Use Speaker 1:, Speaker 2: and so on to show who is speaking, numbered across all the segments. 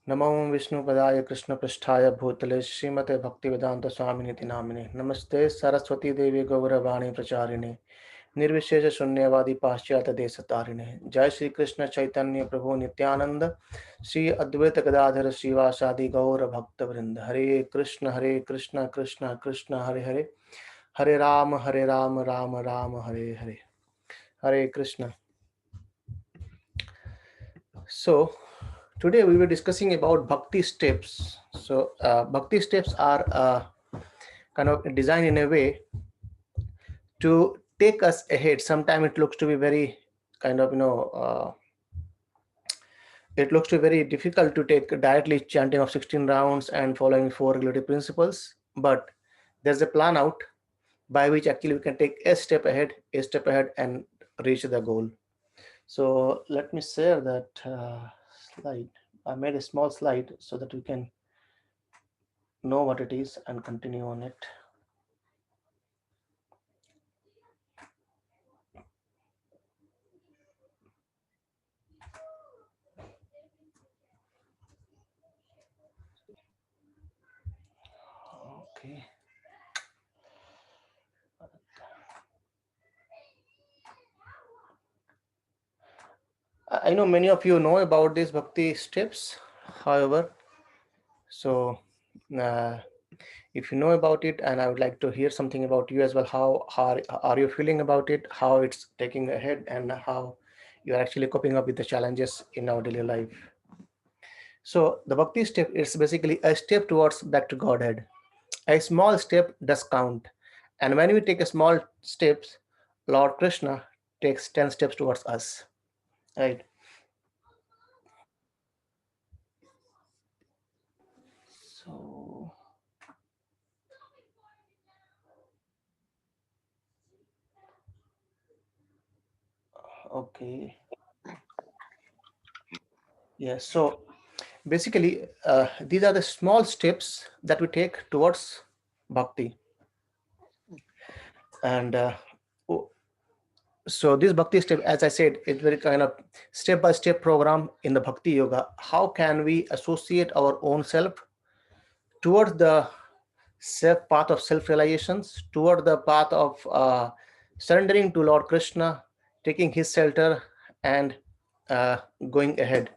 Speaker 1: नमो विष्णुपदाय कृष्णपृष्ठाय भूतले श्रीमते भक्तिवेदांत स्वामिनिति नामिने नमस्ते सरस्वती देवी गौरवाणी प्रचारिणे निर्विशेष शून्यवादी पाश्चात्य देशतारिणे जय श्री कृष्ण चैतन्य प्रभु नित्यानंद श्री अद्वैत गदाधर श्रीवासादि गौर भक्त वृंद हरे Krishna Krishna Krishna Hare Hare Hare Ram Ram Ram Hare Hare Hare Krishna. So today we were discussing about bhakti steps. So bhakti steps are kind of designed in a way to take us ahead. Sometimes it looks to be very kind of it looks to be very difficult to take directly chanting of 16 rounds and following 4 regulative principles, but there's a plan out by which actually we can take a step ahead and reach the goal. So let me share that slide. I made a small slide so that we can know what it is and continue on it. Okay. I know many of you know about these bhakti steps. However, so uh, if you know about it, and I would like to hear something about you as well. How are you feeling about it? How it's taking ahead, and how you are actually coping up with the challenges in our daily life. So the bhakti step is basically a step towards back to Godhead. A small step does count, and when we take a small steps, Lord Krishna takes 10 steps towards us. Right. So okay. Yes. So basically, these are the small steps that we take towards bhakti, and so this bhakti step, as I said, is very kind of step-by-step program in the bhakti yoga. How can we associate our own self towards the self path of self-realizations, toward the path of surrendering to Lord Krishna, taking his shelter, and uh, going ahead.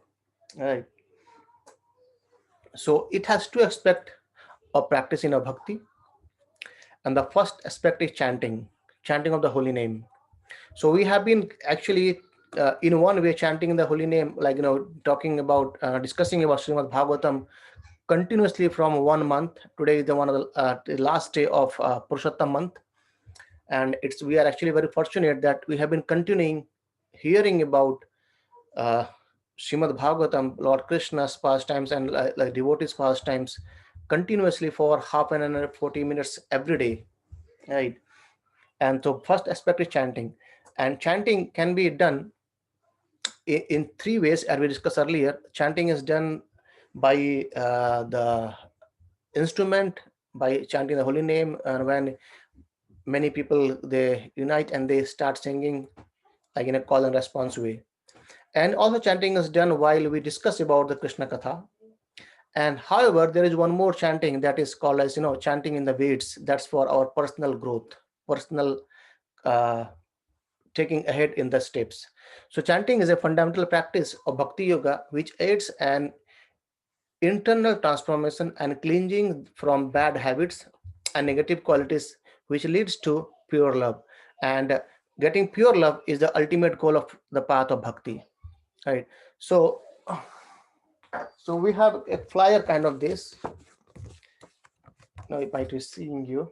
Speaker 1: Right. So it has two aspects of practice in a bhakti, and the first aspect is chanting of the holy name. So we have been actually in one way chanting the holy name, like talking about discussing about Srimad Bhagavatam continuously from 1 month. Today is the last day of Purushottam month, and it's we are actually very fortunate that we have been continuing hearing about uh, Srimad Bhagavatam, Lord Krishna's pastimes and like devotees' pastimes continuously for half an hour, 40 minutes every day, right? And so first aspect is chanting, and chanting can be done in three ways as we discussed earlier. Chanting is done by the instrument, by chanting the holy name, and when many people they unite and they start singing like in a call and response way. And also chanting is done while we discuss about the Krishna Katha. And however, there is one more chanting that is called as chanting in the Veds. That's for our personal growth, personal uh, taking ahead in the steps. So chanting is a fundamental practice of bhakti yoga which aids an internal transformation and cleansing from bad habits and negative qualities, which leads to pure love. And getting pure love is the ultimate goal of the path of bhakti, right? So so we have a flyer kind of this. Now it might be seeing you,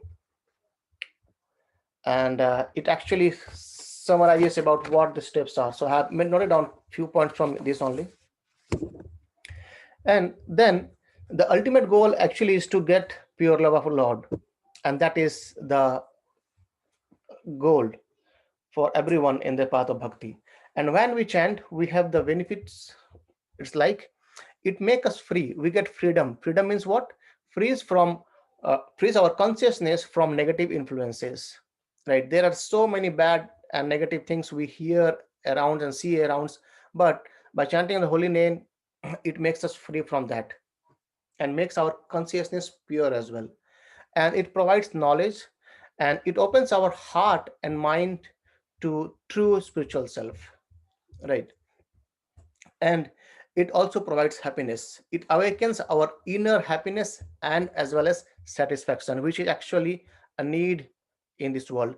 Speaker 1: and it actually summarizes about what the steps are. So I have noted down few points from this only. And then the ultimate goal actually is to get pure love of Lord, and that is the goal for everyone in the path of bhakti. And when we chant, we have the benefits. It's like it makes us free. We get freedom. Freedom means what? Frees our consciousness from negative influences. Right? There are so many bad and negative things we hear around and see around, but by chanting the holy name, it makes us free from that and makes our consciousness pure as well. And it provides knowledge, and it opens our heart and mind to true spiritual self, right? And it also provides happiness. It awakens our inner happiness and as well as satisfaction, which is actually a need in this world.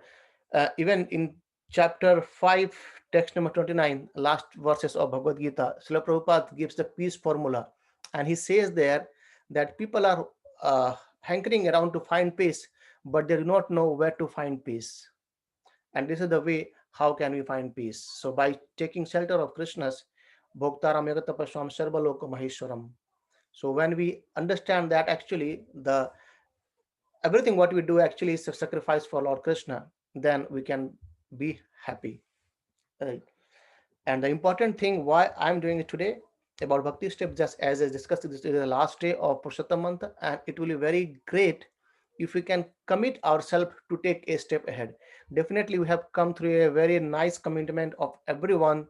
Speaker 1: Even in chapter 5, text number 29, last verses of Bhagavad Gita, Srila Prabhupada gives the peace formula. And he says there that people are hankering around to find peace, but they do not know where to find peace. And this is the way how can we find peace. So by taking shelter of Krishna's Bhoktaram Yagatapaswam Sarvaloka Maheshwaram. So when we understand that actually the everything what we do actually is a sacrifice for Lord Krishna, then we can be happy. Right? And the important thing why I'm doing it today about Bhakti Step, just as I discussed, this is the last day of Purushottam month, and it will be very great if we can commit ourselves to take a step ahead. Definitely, we have come through a very nice commitment of everyone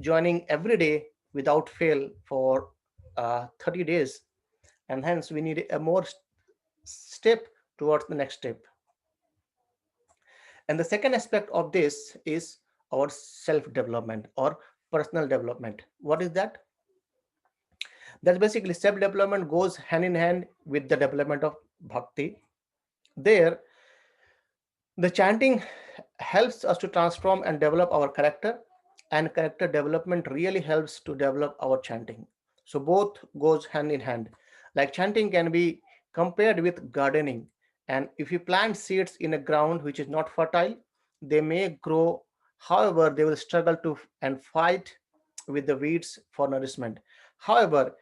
Speaker 1: joining every day without fail for 30 days, and hence we need a more step towards the next step. And the second aspect of this is our self development or personal development. What is that? That's basically self development goes hand in hand with the development of bhakti. There, the chanting helps us to transform and develop our character, and character development really helps to develop our chanting. So both goes hand in hand. Like chanting can be compared with gardening, and if you plant seeds in a ground which is not fertile, they may grow. However, they will struggle to and fight with the weeds for nourishment. However,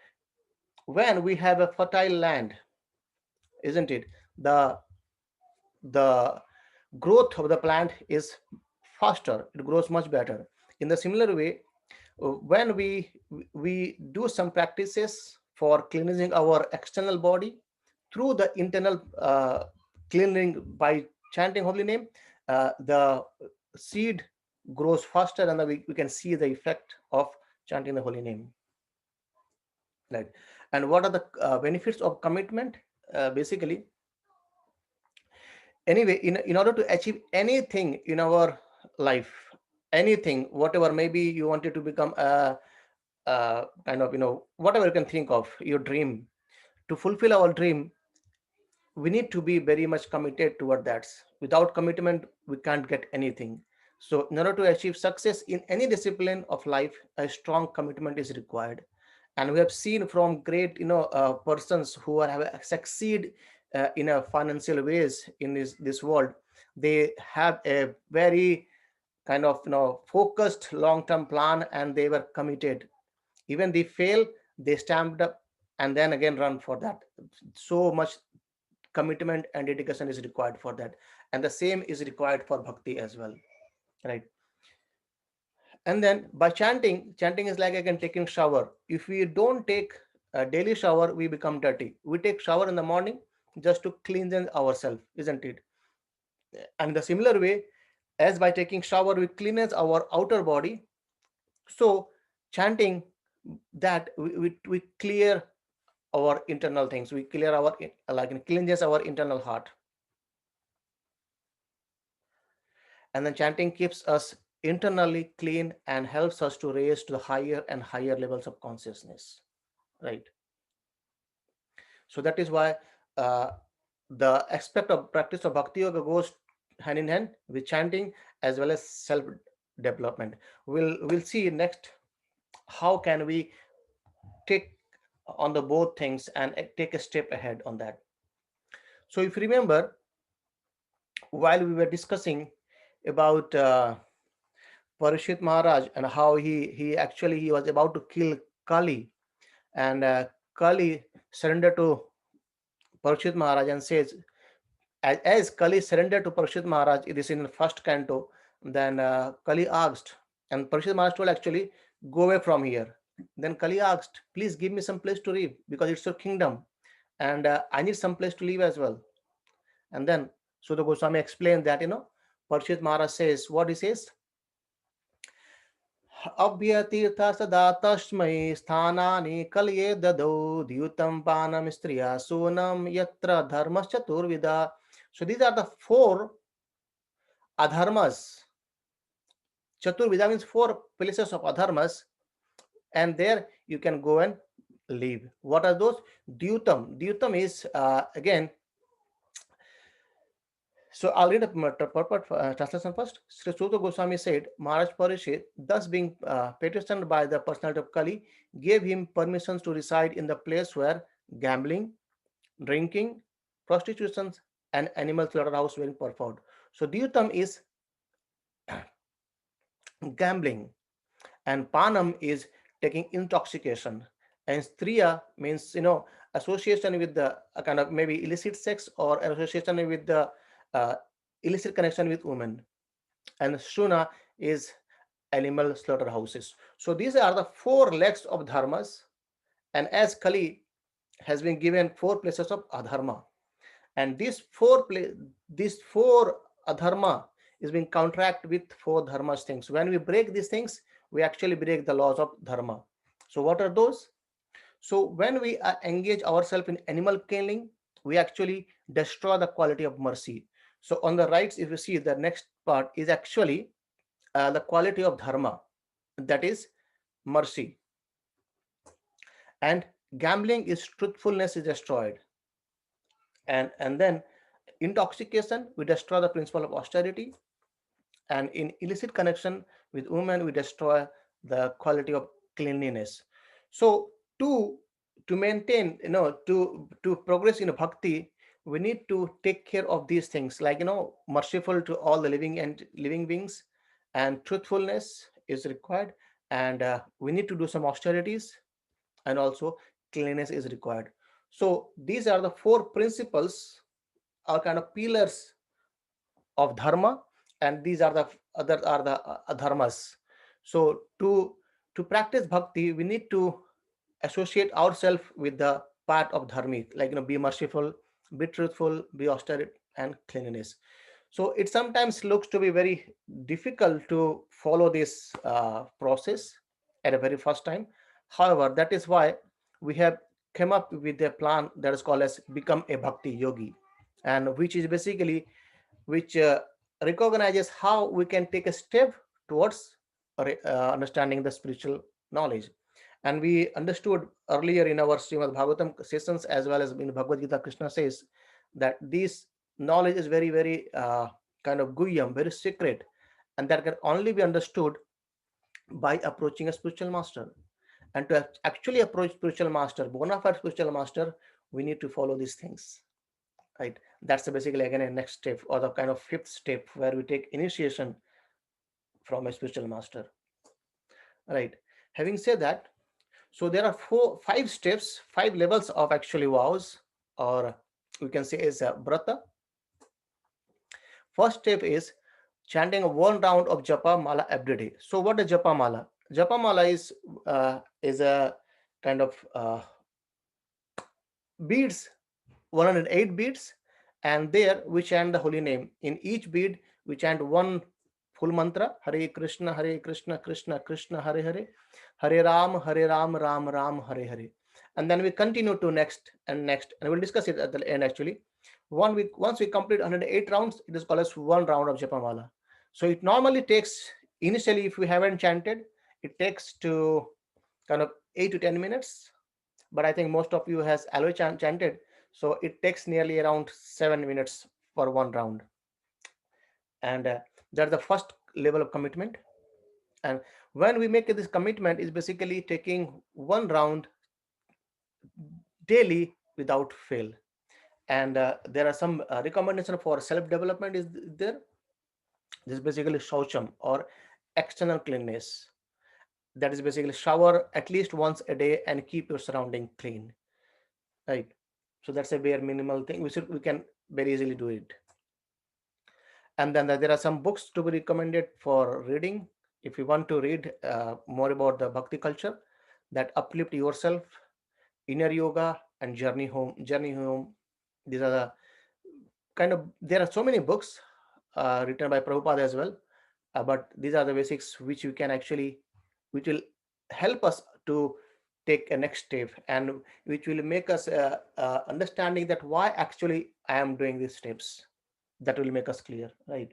Speaker 1: when we have a fertile land, isn't it, the growth of the plant is faster, it grows much better. In the similar way, when we do some practices for cleansing our external body through the internal cleaning by chanting holy name, the seed grows faster, and we can see the effect of chanting the holy name, right? And what are the benefits of commitment? Basically, anyway, in order to achieve anything in our life, anything, whatever, maybe you wanted to become a kind of, whatever you can think of your dream, to fulfill our dream, we need to be very much committed toward that. Without commitment, we can't get anything. So in order to achieve success in any discipline of life, a strong commitment is required. And we have seen from great persons who have succeed in a financial ways in this world, they have a very kind of focused long-term plan, and they were committed. Even they fail, they stamped up and then again run for that. So much commitment and dedication is required for that, and the same is required for bhakti as well, right? And then by chanting is like again taking shower. If we don't take a daily shower, we become dirty. We take shower in the morning just to cleanse ourselves, isn't it? And the similar way, as by taking shower we cleanse our outer body, so chanting, that we clear our internal things, we clear our, like cleanses our internal heart. And then chanting keeps us internally clean and helps us to raise to the higher and higher levels of consciousness, right? So that is why uh, the aspect of practice of bhakti yoga goes hand in hand with chanting as well as self development. We'll see next how can we take on the both things and take a step ahead on that. So if you remember, while we were discussing about Parishit Maharaj and how he was about to kill Kali, and Kali surrendered to Parishit Maharaj and says, as Kali surrendered to Parishit Maharaj, it is in the first canto. Then Kali asked, and Parishit Maharaj told actually, go away from here. Then Kali asked, please give me some place to live because it's your kingdom, and I need some place to live as well. And then Sudha Goswami explained that Parishit Maharaj says what he says. अभ्यतीर्थ सदा तस्मै स्थानानि कलये ददौ द्यूतं पानम स्त्रिया सोनम यत्र धर्मश्चतुर्विधा. So these are the four adharmas. Chaturvida means four places of adharmas, and there you can go and live. What are those? Dyutam. Dyutam is again. So I'll read the purport translation first. Sri Suta Goswami said, Maharaj Parishit, thus being petitioned by the personality of Kali, gave him permissions to reside in the place where gambling, drinking, prostitution, and animal slaughterhouse were performed. So Dyutam is gambling, and Panam is taking intoxication, and Striya means association with the kind of maybe illicit sex or association with the uh, illicit connection with women, and Shuna is animal slaughterhouses. So these are the four legs of dharmas, and as Kali has been given four places of adharma, and these four adharma is being counteract with four dharmas things. When we break these things, we actually break the laws of dharma. So what are those? So when we engage ourselves in animal killing, we actually destroy the quality of mercy. So on the right, if you see, the next part is actually the quality of dharma, that is mercy. And gambling is truthfulness is destroyed, and then intoxication, we destroy the principle of austerity, and in illicit connection with women, we destroy the quality of cleanliness. So to to maintain, to progress in bhakti, we need to take care of these things, like merciful to all the living beings, and truthfulness is required, and we need to do some austerities, and also cleanliness is required. So these are the four principles or kind of pillars of dharma, and these are the other are the adharmas. So to practice bhakti, we need to associate ourselves with the part of dharmic, like be merciful, be truthful, be austere, and cleanliness. So it sometimes looks to be very difficult to follow this process at a very first time. However, that is why we have come up with a plan that is called as become a bhakti yogi, and which is basically which recognizes how we can take a step towards understanding the spiritual knowledge. And we understood earlier in our Srimad Bhagavatam sessions, as well as in Bhagavad Gita, Krishna says that this knowledge is very, very kind of guhyam, very secret, and that can only be understood by approaching a spiritual master. And to actually approach spiritual master, bona fide spiritual master, we need to follow these things, right? That's basically again a next step, or the kind of fifth step, where we take initiation from a spiritual master, right? Having said that, so there are five steps, five levels of actually vows, or we can say is a brata. First step is chanting one round of japa mala every day. So what is japa mala? Japa mala is a kind of beads, 108 beads, and there we chant the holy name. In each bead, we chant one full mantra: Hare Krishna, Krishna Krishna, Hare Hare, Hare Ram, Ram Ram, Hare Hare. And then we continue to next and next, and we'll discuss it at the end actually. Once we complete 108 rounds, it is called as one round of Japamala. So it normally takes, initially, if we haven't chanted, it takes to kind of 8 to 10 minutes, but I think most of you has already chanted, so it takes nearly around 7 minutes for one round, and that's the first level of commitment. And when we make this commitment, is basically taking one round daily without fail. And there are some recommendation for self development is there. This is basically shaucham, or external cleanness. That is basically shower at least once a day and keep your surrounding clean, right? So that's a bare minimal thing, we can very easily do it. And then there are some books to be recommended for reading if you want to read more about the bhakti culture, that uplift yourself, inner yoga, and journey home. These are the kind of, there are so many books written by Prabhupada as well, but these are the basics which you can actually which will help us to take a next step, and which will make us understanding that why actually I am doing these steps. That will make us clear, right?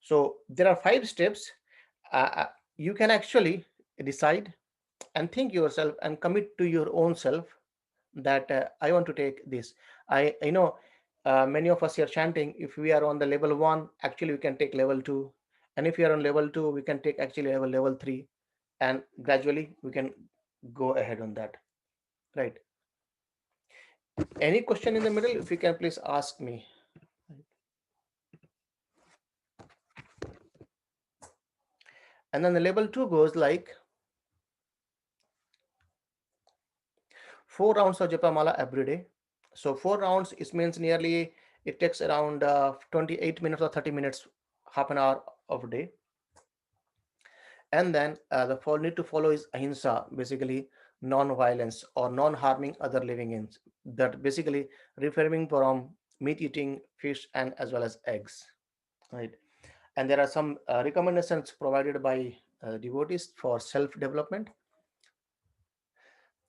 Speaker 1: So there are 5 steps. You can actually decide and think yourself and commit to your own self that I want to take this. I know many of us here chanting. If we are on the level one, actually we can take level two, and if you are on level two, we can take actually level three, and gradually we can go ahead on that. Right? Any question in the middle? If you can please ask me. And then the level two goes like 4 rounds of Japamala every day. So 4 rounds, it means nearly, it takes around 28 minutes or 30 minutes, half an hour of a day. And then the need to follow is ahimsa, basically non-violence or non-harming other living beings. That basically refraining from meat eating, fish, and as well as eggs. Right. And there are some recommendations provided by devotees for self-development.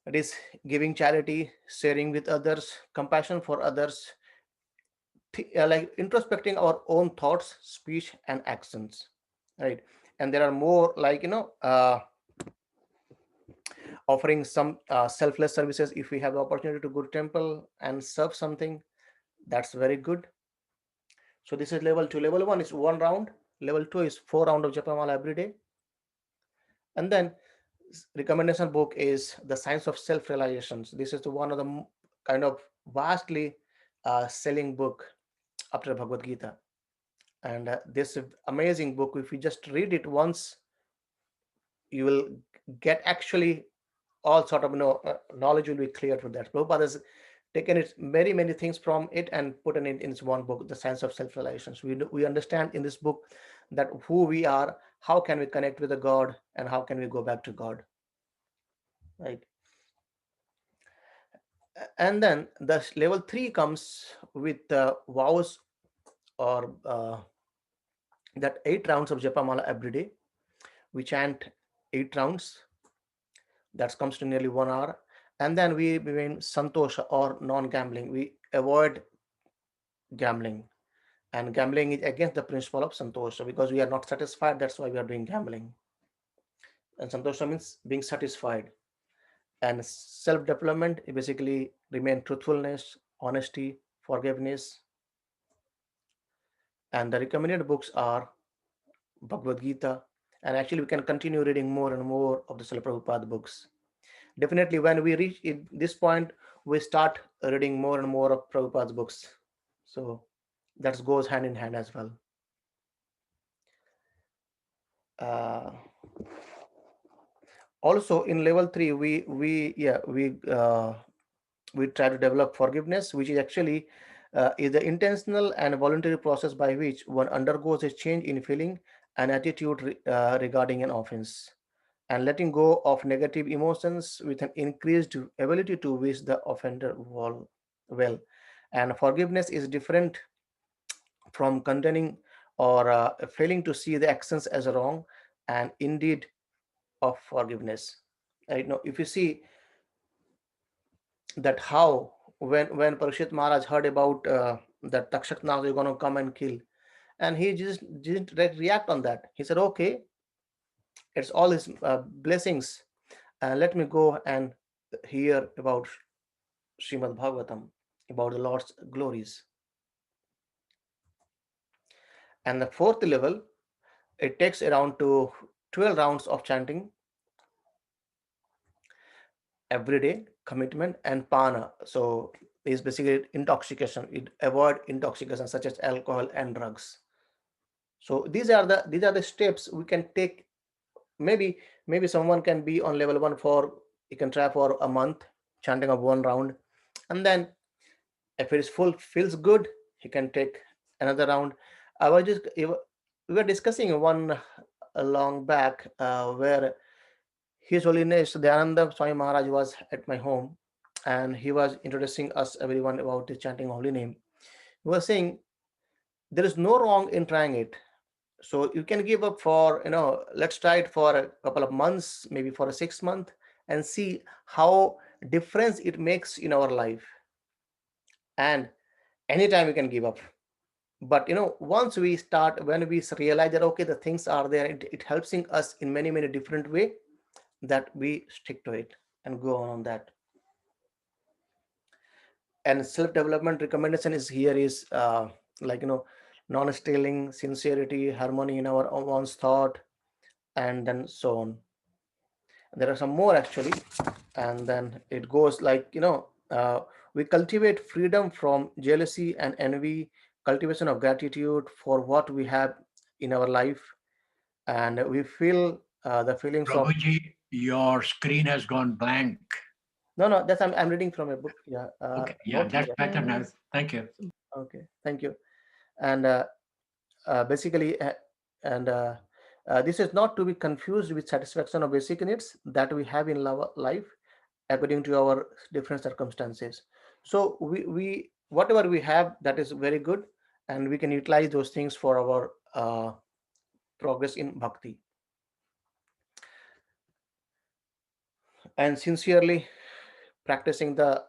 Speaker 1: It is giving charity, sharing with others, compassion for others, like introspecting our own thoughts, speech, and actions, right? And there are more, like, offering some selfless services. If we have the opportunity to go to temple and serve something, that's very good. So this is level two. Level one is 1 round. Level two is 4 round of Japamala every day. And then recommendation book is The Science of Self-Realizations. This is the one of the kind of vastly selling book after Bhagavad Gita. And this amazing book, if you just read it once, you will get actually all sort of knowledge will be clear for that. Prabhupada has taken it many things from it and put in it in this one book, The Science of Self-Realizations. We understand in this book that who we are, how can we connect with the God, and how can we go back to God, right? And then the level three comes with vows, or that 8 rounds of Japamala every day. We chant 8 rounds. That comes to nearly 1 hour. And then we remain santosha or non-gambling. We avoid gambling. And gambling is against the principle of santosha, because we are not satisfied. That's why we are doing gambling. And santosha means being satisfied. And self-development basically remain truthfulness, honesty, forgiveness. And the recommended books are Bhagavad Gita. And actually, we can continue reading more and more of the Srila Prabhupada books. Definitely, when we reach this point, we start reading more and more of Prabhupada's books. So that goes hand in hand as well. Uh, Also, in level three, we try to develop forgiveness, which is actually is the intentional and voluntary process by which one undergoes a change in feeling and attitude regarding an offense, and letting go of negative emotions with an increased ability to wish the offender well. And forgiveness is different from condemning or failing to see the actions as wrong, and indeed of forgiveness. I know, if you see that how, when Parikshit Maharaj heard about that Takshak now is going to come and kill, and he just didn't react on that. He said, okay, it's all his blessings. Let me go and hear about Srimad Bhagavatam, about the Lord's glories. And the fourth level, it takes around to 12 rounds of chanting every day, commitment, and pana. So is basically intoxication. It avoid intoxication such as alcohol and drugs. So these are the steps we can take. Maybe someone can be on level one for, you can try for a month, chanting of 1 round, and then if it is full feels good, he can take another round. I was just we were discussing one long back where His Holiness Dayananda Swami Maharaj was at my home, and he was introducing us everyone about the chanting holy name. He was saying there is no wrong in trying it. So you can give up for, let's try it for a couple of months, maybe for a 6 month, and see how difference it makes in our life. And anytime you can give up, but once we start, when we realize that okay, the things are there, it helping us in many many different way, that we stick to it and go on that. And self development recommendation is here is like non-stealing, sincerity, harmony in our one's thought, and then so on. There are some more actually, and then it goes like we cultivate freedom from jealousy and envy, cultivation of gratitude for what we have in our life, and we feel the feelings of.
Speaker 2: Prabhuji, your screen has gone blank.
Speaker 1: No, that's I'm reading from a book. Yeah.
Speaker 2: Okay, yeah,
Speaker 1: Okay.
Speaker 2: that's
Speaker 1: Yeah.
Speaker 2: better now. Thank you.
Speaker 1: Okay, thank you. And basically and this is not to be confused with satisfaction of basic needs that we have in life according to our different circumstances. So we whatever we have, that is very good, and we can utilize those things for our progress in bhakti. And sincerely practicing the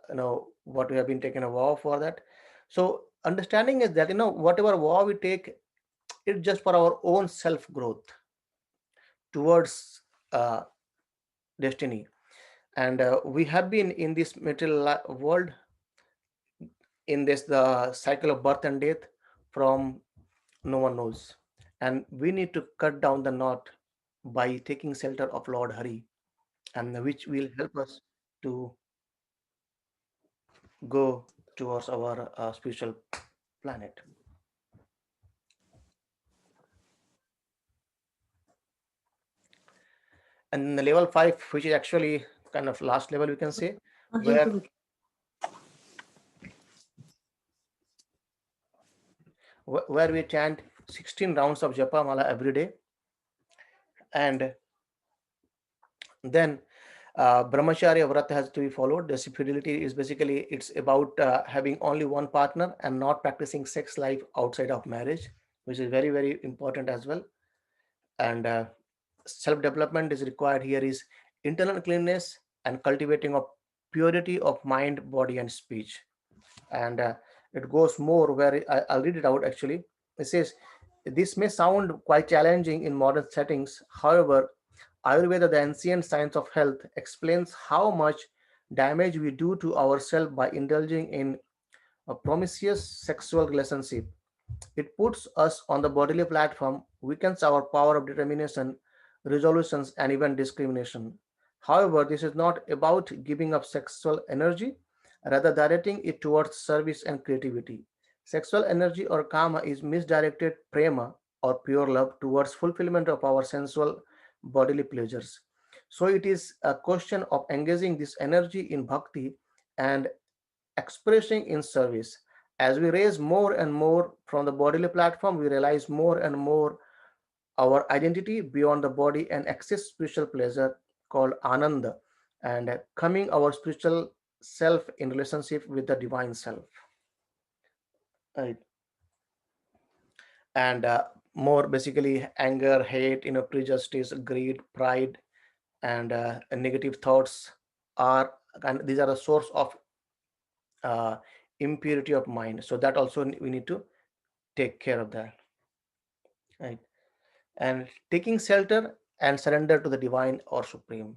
Speaker 1: what we have been taking a vow for that. So understanding is that whatever vow we take, it's just for our own self growth towards uh, destiny. And we have been in this material world, in this the cycle of birth and death, from no one knows, and we need to cut down the knot by taking shelter of Lord Hari, and which will help us to go towards our spiritual planet. And the level 5, which is actually kind of last level, we can say, where we chant 16 rounds of japa mala every day. And then brahmacharya vrata has to be followed. The fidelity is basically, it's about having only one partner and not practicing sex life outside of marriage, which is very very important as well. And self development is required here is internal cleanness and cultivating of purity of mind, body, and speech. And it goes more where I'll read it out actually. It says, this may sound quite challenging in modern settings. However, Ayurveda, the ancient science of health, explains how much damage we do to ourselves by indulging in a promiscuous sexual relationship. It puts us on the bodily platform, weakens our power of determination, resolutions, and even discrimination. However, this is not about giving up sexual energy, rather directing it towards service and creativity. Sexual energy or kama is misdirected prema or pure love towards fulfillment of our sensual bodily pleasures. So it is a question of engaging this energy in bhakti and expressing in service. As we raise more and more from the bodily platform, we realize more and more our identity beyond the body and access spiritual pleasure called ananda, and coming our spiritual self in relationship with the divine self. Right. And more basically anger, hate, prejudice, greed, pride, and negative thoughts are, and these are a source of uh, impurity of mind. So that also we need to take care of that, right? And taking shelter and surrender to the divine or supreme.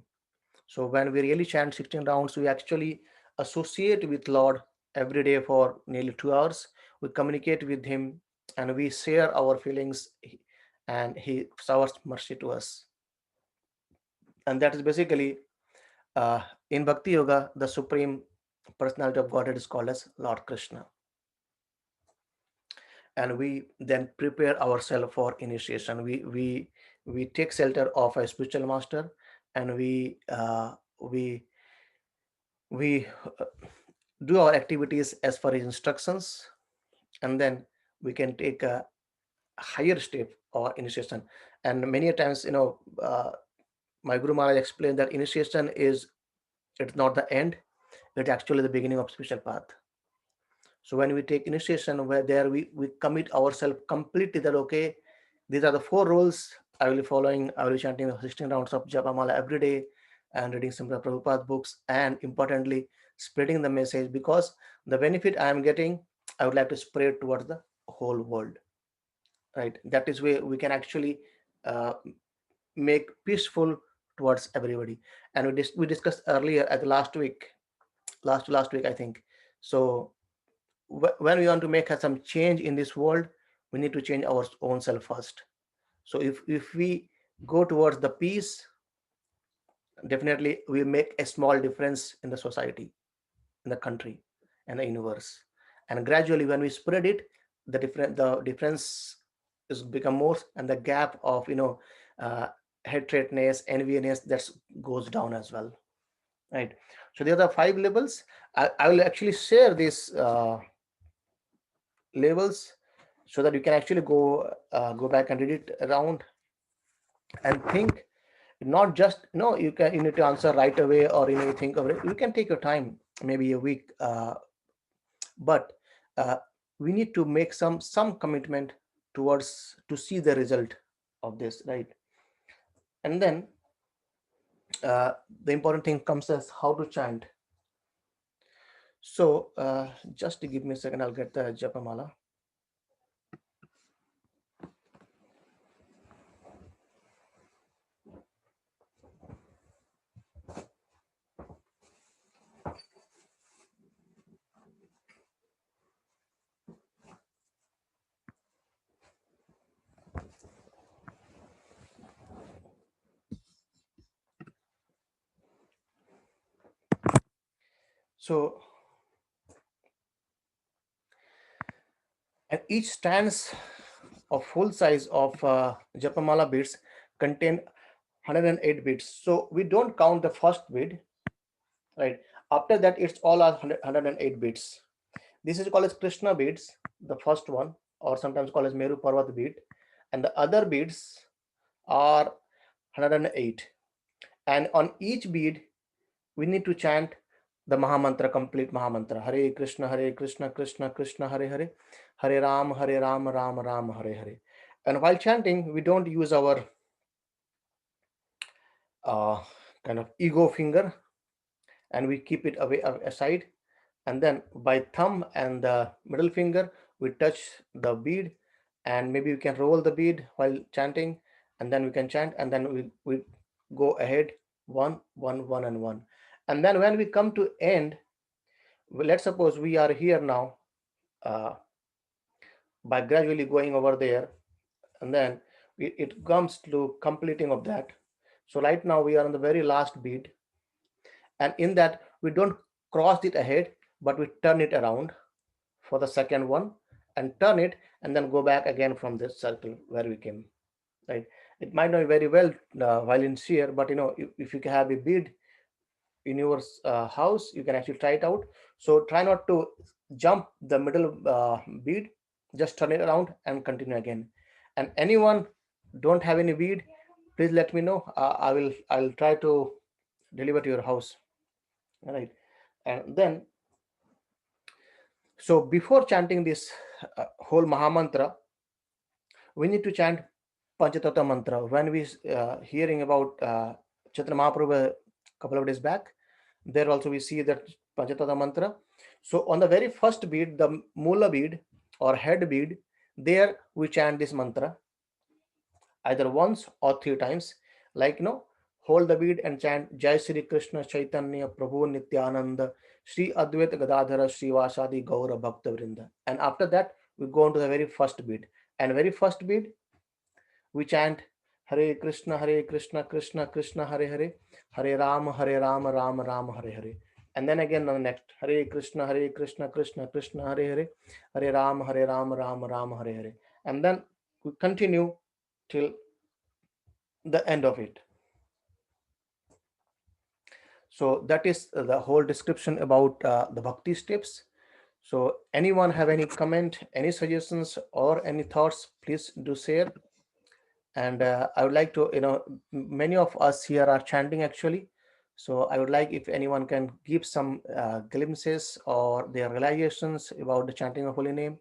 Speaker 1: So when we really chant 16 rounds, we actually associate with Lord every day for nearly 2 hours. We communicate with Him and we share our feelings, and He showers mercy to us. And that is basically uh, in Bhakti Yoga, the supreme personality of Godhead is called as Lord Krishna. And we then prepare ourselves for initiation. We take shelter of a spiritual master, and we do our activities as per his instructions, and then we can take a higher step or initiation. And many times, my Guru Maharaj explained that initiation is, it's not the end, it's actually the beginning of spiritual path. So when we take initiation, where there we commit ourselves completely that okay, These are the 4 rules I will be following. I will be chanting the 16 rounds of Japamala every day and reading Srimad Prabhupada books, and importantly, spreading the message, because the benefit I am getting, I would like to spread towards the whole world. Right? That is where we can actually uh, make peaceful towards everybody. And we discussed earlier at the last week, I think. So when we want to make some change in this world, we need to change our own self first. So if we go towards the peace, definitely we make a small difference in the society, in the country, and the universe. And gradually, when we spread it, the difference is become more, and the gap of uh, hatredness, enviness, that goes down as well. Right. So there are 5 labels. I will actually share these labels so that you can actually go back and read it around and think. Not just you need to answer right away, or you think of it. You can take your time, maybe a week, but uh, we need to make some commitment towards to see the result of this, right? And then uh, the important thing comes as how to chant. So just to give me a second, I'll get the Japamala. So, and each stands of full size of Japamala beads contain 108 beads. So we don't count the first bead, right? After that, it's all are 108 beads. This is called as Krishna beads, the first one, or sometimes called as Meru Parvat bead, and the other beads are 108. And on each bead, we need to chant the Mahamantra, complete Mahamantra. Hare Krishna, Krishna Krishna, Hare Hare, Hare Ram, Ram Ram, Hare Hare. And while chanting, we don't use our uh, kind of ego finger, and we keep it away aside. And then by thumb and the middle finger, we touch the bead, and maybe we can roll the bead while chanting, and then we can chant, and then we go ahead, one, one, one, and one. And then when we come to end, let's suppose we are here now, uh, by gradually going over there, and then it comes to completing of that. So right now we are on the very last bead, and in that we don't cross it ahead, but we turn it around for the second one, and turn it, and then go back again from this circle where we came, right? It might not be very well while in sheer, but if you can have a bead in your house, you can actually try it out. So try not to jump the middle bead, just turn it around and continue again. And anyone don't have any bead, please let me know. I'll try to deliver to your house. All right. And then, so before chanting this whole Mahamantra, we need to chant Panchatattva mantra. When we hearing about Chaitanya Mahaprabhu a couple of days back, there also we see that Panchatattva mantra. So on the very first bead, the Mula bead or head bead, there we chant this mantra either once or 3 times. Like hold the bead and chant Jai Sri Krishna Chaitanya Prabhu Nityananda Sri Advaita Gadadhara Srivasadi Gaura Bhakta Vrinda. And after that, we go on to the very first bead. And very first bead, we chant Hare Krishna, Krishna Krishna, Hare Hare, Hare Ram, Ram Ram, Hare Hare. And then again on the next, Hare Krishna, Krishna Krishna, Hare Hare, Hare Ram, Ram Ram, Hare Hare. And then we continue till the end of it. So that is the whole description about the bhakti steps. So anyone have any comment, any suggestions, or any thoughts, please do share. And I would like to, many of us here are chanting actually. So I would like if anyone can give some glimpses or their realizations about the chanting of holy name.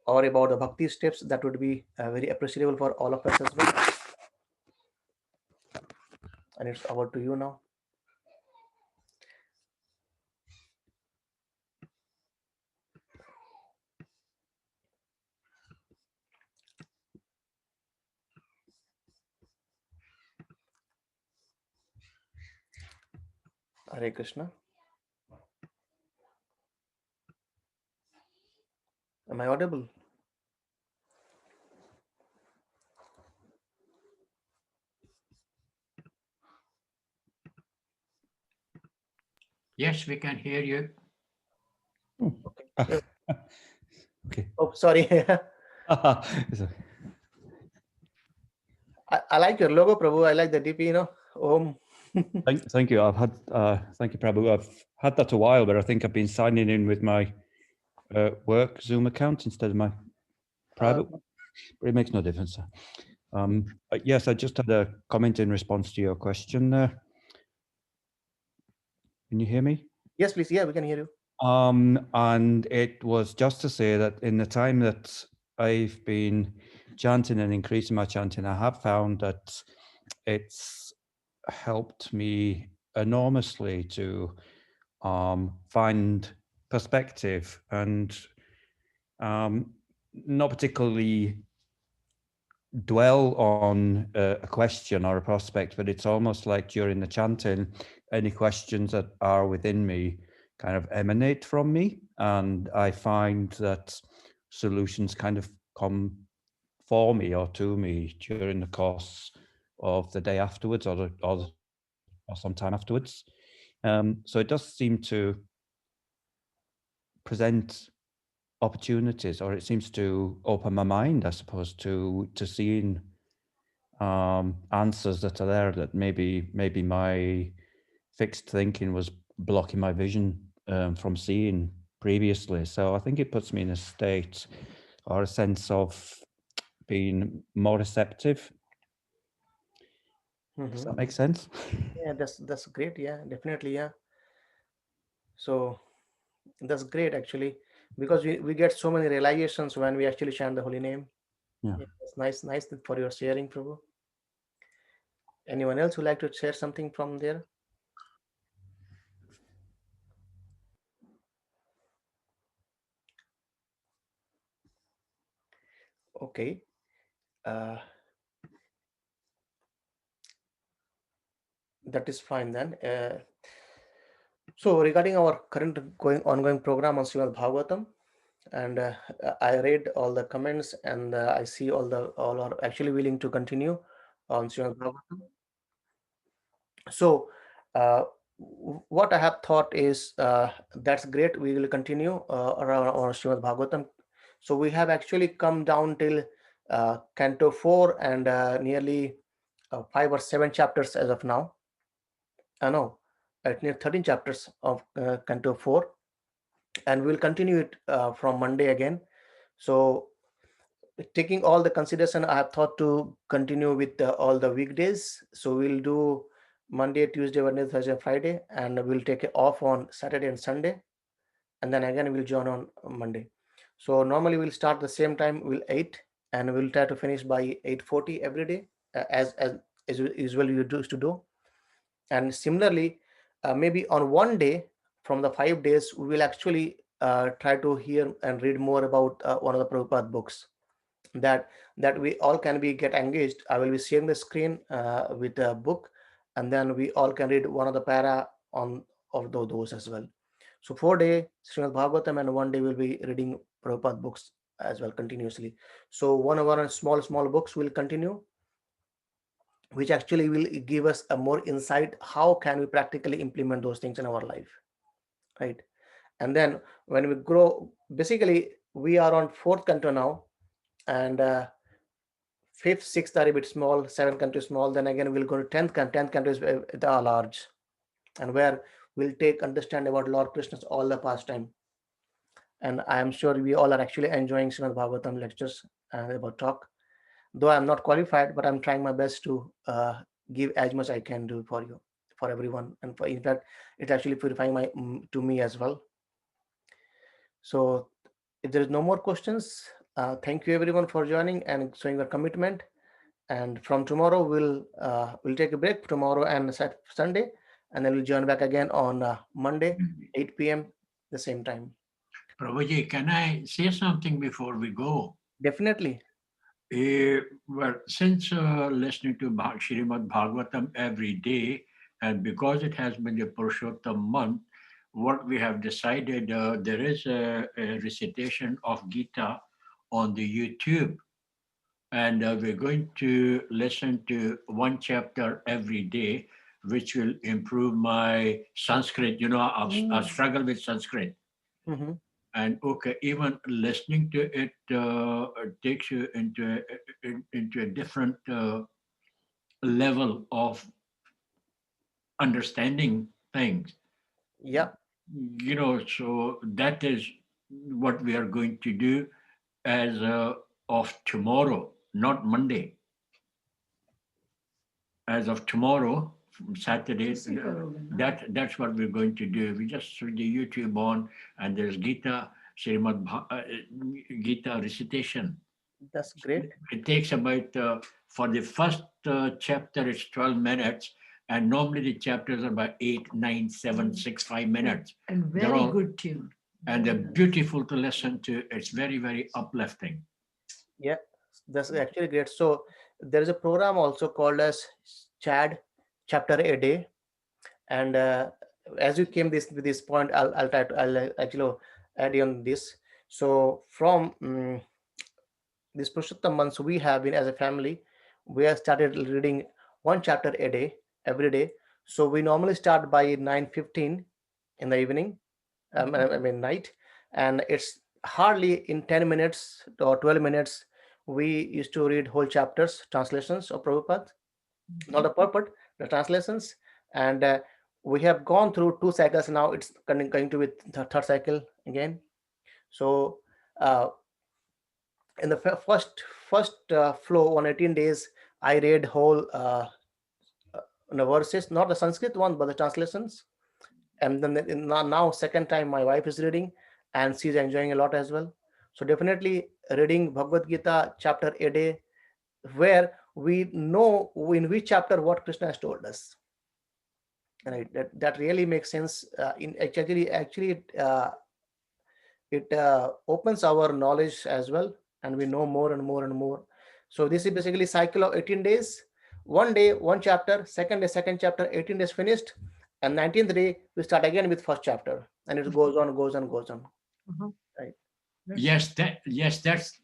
Speaker 1: or about the bhakti steps, that would be very appreciable for all of us as well. And it's over to you now. Hare Krishna. Am I audible?
Speaker 2: Yes, we can hear you.
Speaker 1: Okay.
Speaker 3: Okay.
Speaker 1: Oh, sorry.
Speaker 3: It's okay.
Speaker 1: I like your logo, Prabhu. I like the DP, Om.
Speaker 3: Thank you. Thank you, Prabhu. I've had that a while, but I think I've been signing in with my work Zoom account instead of my private one, but it makes no difference. Yes, I just had a comment in response to your question there. Can you hear me?
Speaker 1: Yes, please. Yeah, we can hear you.
Speaker 3: And it was just to say that in the time that I've been chanting and increasing my chanting, I have found that it's helped me enormously to find perspective and not particularly dwell on a question or a prospect, but it's almost like during the chanting, any questions that are within me kind of emanate from me, and I find that solutions kind of come for me or to me during the course of the day afterwards, or some time afterwards. So it does seem to present opportunities, or it seems to open my mind, I suppose, to seeing answers that are there that maybe my fixed thinking was blocking my vision from seeing previously. So I think it puts me in a state or a sense of being more receptive. Does that make sense?
Speaker 1: Yeah, that's great. Yeah, definitely. Yeah. So that's great actually, because we get so many realizations when we actually chant the holy name.
Speaker 3: Yeah.
Speaker 1: Yeah, that's nice for your sharing, Prabhu. Anyone else who like to share something from there? Okay. Uh, that is fine then. So regarding our current ongoing program on Srimad Bhagavatam, and I read all the comments, and I see all are actually willing to continue on Srimad Bhagavatam. So what I have thought is that's great. We will continue around our Srimad Bhagavatam. So we have actually come down till Canto 4 and nearly 5 or 7 chapters as of now. No, at near 13 chapters of Canto 4, and we'll continue it from Monday again. So taking all the consideration, I have thought to continue with all the weekdays. So we'll do Monday, Tuesday, Wednesday, Thursday, Friday, and we'll take it off on Saturday and Sunday, and then again we'll join on Monday. So normally we'll start the same time, we'll 8, and we'll try to finish by 8:40 every day, as usual you used to do. And similarly, maybe on one day from the 5 days, we will actually try to hear and read more about one of the Prabhupada books, that we all can be get engaged. I will be sharing the screen with a book, and then we all can read one of the para on of those as well. So 4 day Srimad Bhagavatam, and one day we'll be reading Prabhupada books as well continuously. So one of our small books will continue, which actually will give us a more insight how can we practically implement those things in our life, right? And then when we grow, basically we are on fourth canto now, and fifth, sixth are a bit small, seventh canto is small. Then again, we'll go to 10th canto. 10th canto is they are large, and where we'll take understand about Lord Krishna's all the pastime. And I am sure we all are actually enjoying Srimad Bhagavatam lectures about talk. Though I'm not qualified, but I'm trying my best to give as much I can do for you, for everyone, and for in fact, it's actually purifying to me as well. So if there is no more questions, Thank you everyone for joining and showing your commitment. And from tomorrow, we'll take a break tomorrow and Sunday, and then we'll join back again on Monday, 8 p.m. the same time.
Speaker 2: Prabhuji, can I say something before we go?
Speaker 1: Definitely.
Speaker 2: Well, since listening to Srimad Bhagavatam every day, and because it has been the Purushottam month, what we have decided, there is a recitation of Gita on the YouTube, and we're going to listen to one chapter every day, which will improve my Sanskrit. You know, I struggle with Sanskrit.
Speaker 1: Mhm.
Speaker 2: And okay, even listening to it takes you into a different level of understanding things.
Speaker 1: Yeah,
Speaker 2: You know, so that is what we are going to do as of tomorrow, not Monday. As of tomorrow, from Saturday, that's what we're going to do. We just switch the YouTube on, and there's Gita recitation.
Speaker 1: that's great.
Speaker 2: It takes about, for the first chapter, it's 12 minutes. And normally the chapters are about 8, 9, 7, 6, 5 minutes.
Speaker 4: And
Speaker 2: They're
Speaker 4: very
Speaker 2: all-
Speaker 4: good tune.
Speaker 2: And they're
Speaker 4: Very nice.
Speaker 2: beautiful to listen to. It's very, very uplifting.
Speaker 1: Yeah, that's actually great. So there is a program also called as Chad Chapter a Day, and as you came this with this point, I'll try to actually add on this. So from this Purushottam months we have been as a family, we have started reading one chapter a day every day. So we normally start by 9:15 in the evening, I mean night, and it's hardly in 10 minutes or 12 minutes. We used to read whole chapters, translations of Prabhupada, not the purport, the translations, and we have gone through two cycles now. It's going to be the third cycle again. So uh, in the first flow on 18 days, I read whole the verses, not the Sanskrit one, but the translations. And then now second time my wife is reading, and she's enjoying a lot as well. So definitely reading Bhagavad Gita chapter a day, where we know in which chapter what Krishna has told us. Right, that really makes sense. In actually it opens our knowledge as well, and we know more and more and more. So this is basically cycle of 18 days. One day one chapter, second day second chapter, 18 days finished, and 19th day we start again with first chapter, and it goes on, goes on, goes on.
Speaker 4: Uh-huh.
Speaker 1: Right.
Speaker 2: That's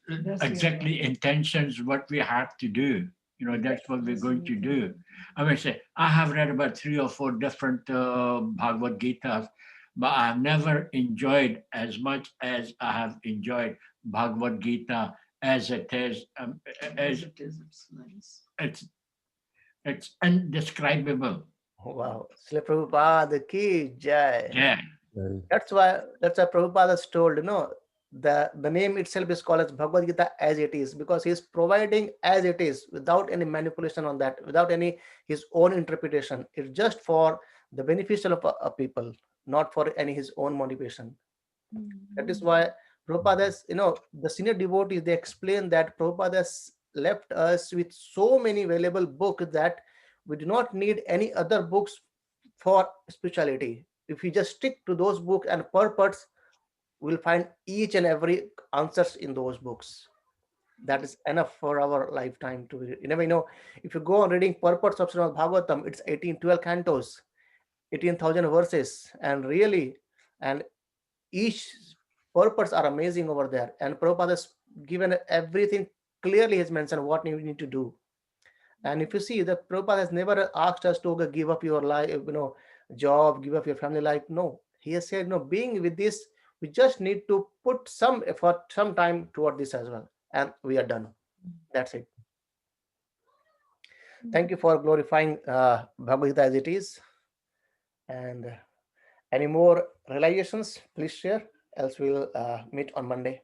Speaker 4: That's
Speaker 2: exactly intentions what we have to do. You know, that's what we're going to do. I mean, say I have read about 3 or 4 different Bhagavad Gitas, but I have never enjoyed as much as I have enjoyed Bhagavad Gita as it is. As
Speaker 4: it is, it's nice.
Speaker 2: it's indescribable.
Speaker 1: Wow. Srila Prabhupada ki jai.
Speaker 2: Yeah.
Speaker 1: That's why Prabhupada has told, the name itself is called as Bhagavad Gita as it is, because he is providing as it is without any manipulation on that, without any his own interpretation. It's just for the beneficial of people, not for any his own motivation. That is why Prabhupada has, the senior devotees, they explain that Prabhupada has left us with so many valuable books that we do not need any other books for spirituality. If we just stick to those books and purpose, we'll find each and every answers in those books. That is enough for our lifetime to read. You never know. If you go on reading purports of Srimad Bhagavatam, it's 12 cantos, 18,000 verses, and really, and each purports are amazing over there. And Prabhupada has given everything clearly. Has mentioned what you need to do. And if you see, the Prabhupada has never asked us to give up your life, job, give up your family life. No, he has said, no, being with this, we just need to put some effort, some time toward this as well. And we are done. That's it. Thank you for glorifying Bhagavad Gita as it is. And any more realizations, please share. Else we'll meet on Monday.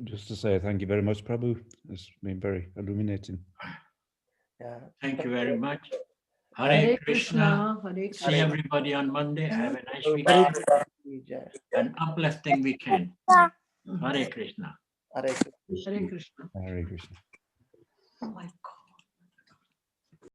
Speaker 3: Just to say thank you very much, Prabhu. It's been very illuminating.
Speaker 1: Yeah.
Speaker 2: Thank you very much. Hare Krishna.
Speaker 4: Hare
Speaker 2: See
Speaker 4: Krishna.
Speaker 2: everybody on Monday. Have a nice
Speaker 1: Hare
Speaker 2: weekend,
Speaker 1: Krishna ki jai.
Speaker 2: an uplifting weekend. Hare Krishna.
Speaker 1: Hare Krishna.
Speaker 4: Hare Krishna.
Speaker 3: Hare Krishna.
Speaker 4: Oh my God.